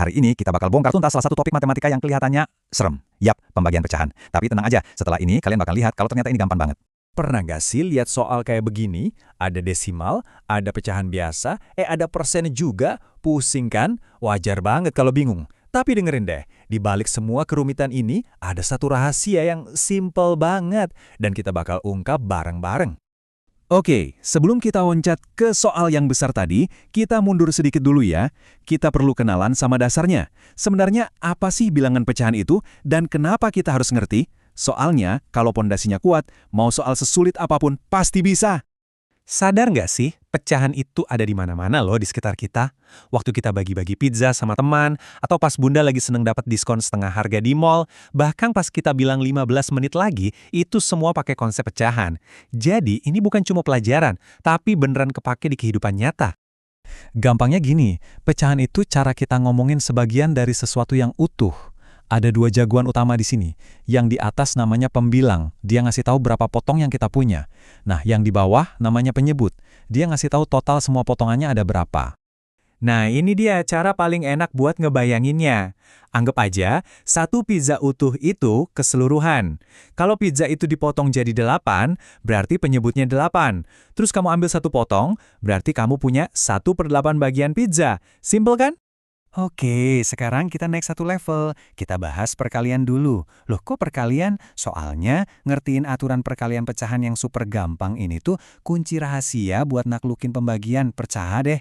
Hari ini kita bakal bongkar tuntas salah satu topik matematika yang kelihatannya serem. Yap, pembagian pecahan. Tapi tenang aja, setelah ini kalian bakal lihat kalau ternyata ini gampang banget. Pernah nggak sih lihat soal kayak begini? Ada desimal, ada pecahan biasa, ada persen juga? Pusing kan? Wajar banget kalau bingung. Tapi dengerin deh, di balik semua kerumitan ini, ada satu rahasia yang simple banget. Dan kita bakal ungkap bareng-bareng. Oke, sebelum kita loncat ke soal yang besar tadi, kita mundur sedikit dulu ya. Kita perlu kenalan sama dasarnya. Sebenarnya apa sih bilangan pecahan itu dan kenapa kita harus ngerti? Soalnya, kalau pondasinya kuat, mau soal sesulit apapun pasti bisa. Sadar nggak sih, pecahan itu ada di mana-mana loh di sekitar kita. Waktu kita bagi-bagi pizza sama teman, atau pas bunda lagi seneng dapat diskon setengah harga di mall, bahkan pas kita bilang 15 menit lagi, itu semua pakai konsep pecahan. Jadi, ini bukan cuma pelajaran, tapi beneran kepake di kehidupan nyata. Gampangnya gini, pecahan itu cara kita ngomongin sebagian dari sesuatu yang utuh. Ada dua jagoan utama di sini. Yang di atas namanya pembilang, dia ngasih tahu berapa potong yang kita punya. Nah, yang di bawah namanya penyebut, dia ngasih tahu total semua potongannya ada berapa. Nah, ini dia cara paling enak buat ngebayanginnya. Anggap aja, satu pizza utuh itu keseluruhan. Kalau pizza itu dipotong jadi 8, berarti penyebutnya 8. Terus kamu ambil satu potong, berarti kamu punya 1/8 bagian pizza. Simple kan? Oke, sekarang kita naik satu level. Kita bahas perkalian dulu. Loh, kok perkalian? Soalnya ngertiin aturan perkalian pecahan yang super gampang ini tuh kunci rahasia buat naklukin pembagian, percaya deh.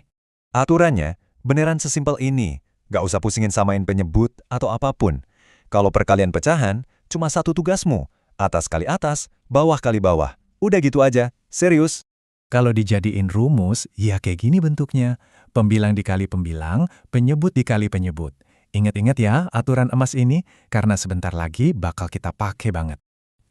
Aturannya beneran sesimpel ini. Gak usah pusingin samain penyebut atau apapun. Kalau perkalian pecahan, cuma satu tugasmu. Atas kali atas, bawah kali bawah. Udah gitu aja, serius. Kalau dijadiin rumus, ya kayak gini bentuknya. Pembilang dikali pembilang, penyebut dikali penyebut. Ingat-ingat ya aturan emas ini, karena sebentar lagi bakal kita pakai banget.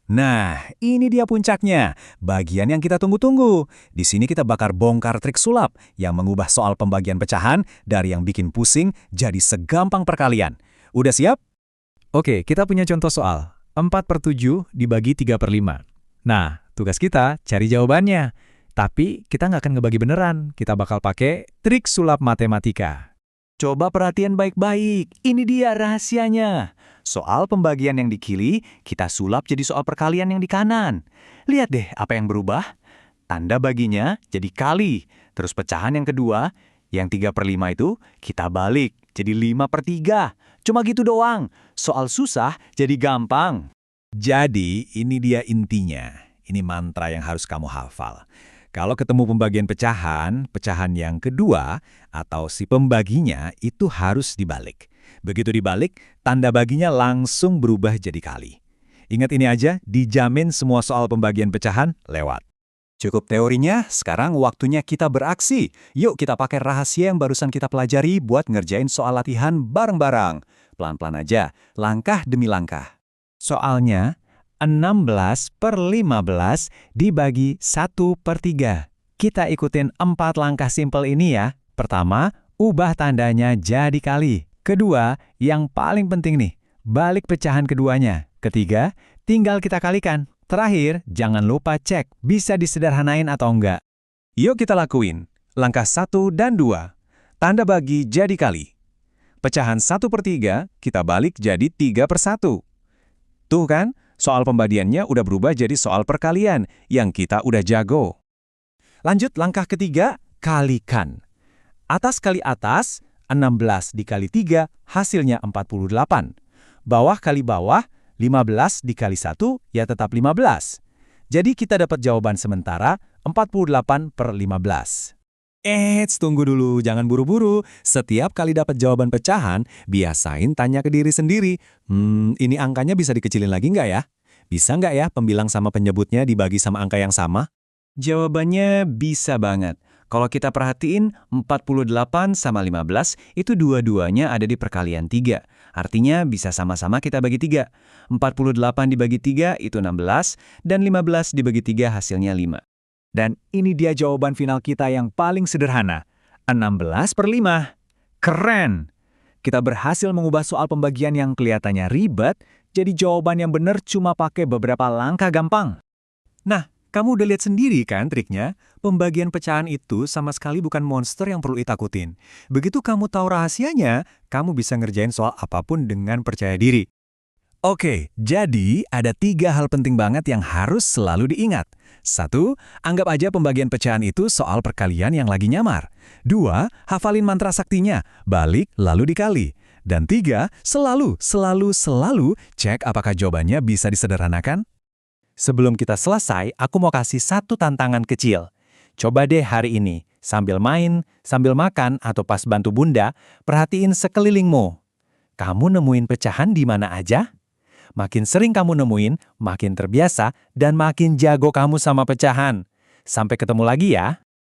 Nah, ini dia puncaknya. Bagian yang kita tunggu-tunggu. Di sini kita bakal bongkar trik sulap yang mengubah soal pembagian pecahan dari yang bikin pusing jadi segampang perkalian. Udah siap? Oke, kita punya contoh soal. 4/7 dibagi 3/5. Nah, tugas kita cari jawabannya. Tapi kita nggak akan ngebagi beneran, kita bakal pakai trik sulap matematika. Coba perhatian baik-baik, ini dia rahasianya. Soal pembagian yang di kiri, kita sulap jadi soal perkalian yang di kanan. Lihat deh apa yang berubah. Tanda baginya jadi kali. Terus pecahan yang kedua, yang 3/5 itu, kita balik jadi 5/3. Cuma gitu doang. Soal susah jadi gampang. Jadi ini dia intinya. Ini mantra yang harus kamu hafal. Kalau ketemu pembagian pecahan, pecahan yang kedua atau si pembaginya itu harus dibalik. Begitu dibalik, tanda baginya langsung berubah jadi kali. Ingat ini aja, dijamin semua soal pembagian pecahan lewat. Cukup teorinya, sekarang waktunya kita beraksi. Yuk kita pakai rahasia yang barusan kita pelajari buat ngerjain soal latihan bareng-bareng. Pelan-pelan aja, langkah demi langkah. Soalnya, 16/15 dibagi 1/3. Kita ikutin 4 langkah simpel ini ya. Pertama, ubah tandanya jadi kali. Kedua, yang paling penting nih, balik pecahan keduanya. Ketiga, tinggal kita kalikan. Terakhir, jangan lupa cek bisa disederhanain atau enggak. Yuk kita lakuin. Langkah 1 dan 2. Tanda bagi jadi kali. Pecahan 1/3 kita balik jadi 3/1. Tuh kan? Soal pembagiannya udah berubah jadi soal perkalian yang kita udah jago. Lanjut langkah ketiga, kalikan. Atas kali atas, 16 dikali 3 hasilnya 48. Bawah kali bawah, 15 dikali 1 ya tetap 15. Jadi kita dapat jawaban sementara 48/15. Tunggu dulu, jangan buru-buru. Setiap kali dapat jawaban pecahan, biasain tanya ke diri sendiri, ini angkanya bisa dikecilin lagi nggak ya? Bisa nggak ya pembilang sama penyebutnya dibagi sama angka yang sama? Jawabannya bisa banget. Kalau kita perhatiin, 48 sama 15 itu dua-duanya ada di perkalian 3. Artinya bisa sama-sama kita bagi 3. 48 dibagi 3 itu 16, dan 15 dibagi 3 hasilnya 5. Dan ini dia jawaban final kita yang paling sederhana. 16/5. Keren! Kita berhasil mengubah soal pembagian yang kelihatannya ribet, jadi jawaban yang benar cuma pakai beberapa langkah gampang. Nah, Kamu udah lihat sendiri kan triknya? Pembagian pecahan itu sama sekali bukan monster yang perlu ditakutin. Begitu kamu tahu rahasianya, kamu bisa ngerjain soal apapun dengan percaya diri. Oke, jadi ada 3 hal penting banget yang harus selalu diingat. 1. Anggap aja pembagian pecahan itu soal perkalian yang lagi nyamar. 2. Hafalin mantra saktinya, balik lalu dikali. Dan 3. Selalu cek apakah jawabannya bisa disederhanakan. Sebelum kita selesai, aku mau kasih satu tantangan kecil. Coba deh hari ini, sambil main, sambil makan, atau pas bantu bunda, perhatiin sekelilingmu. Kamu nemuin pecahan di mana aja? Makin sering kamu nemuin, makin terbiasa, dan makin jago kamu sama pecahan. Sampai ketemu lagi ya.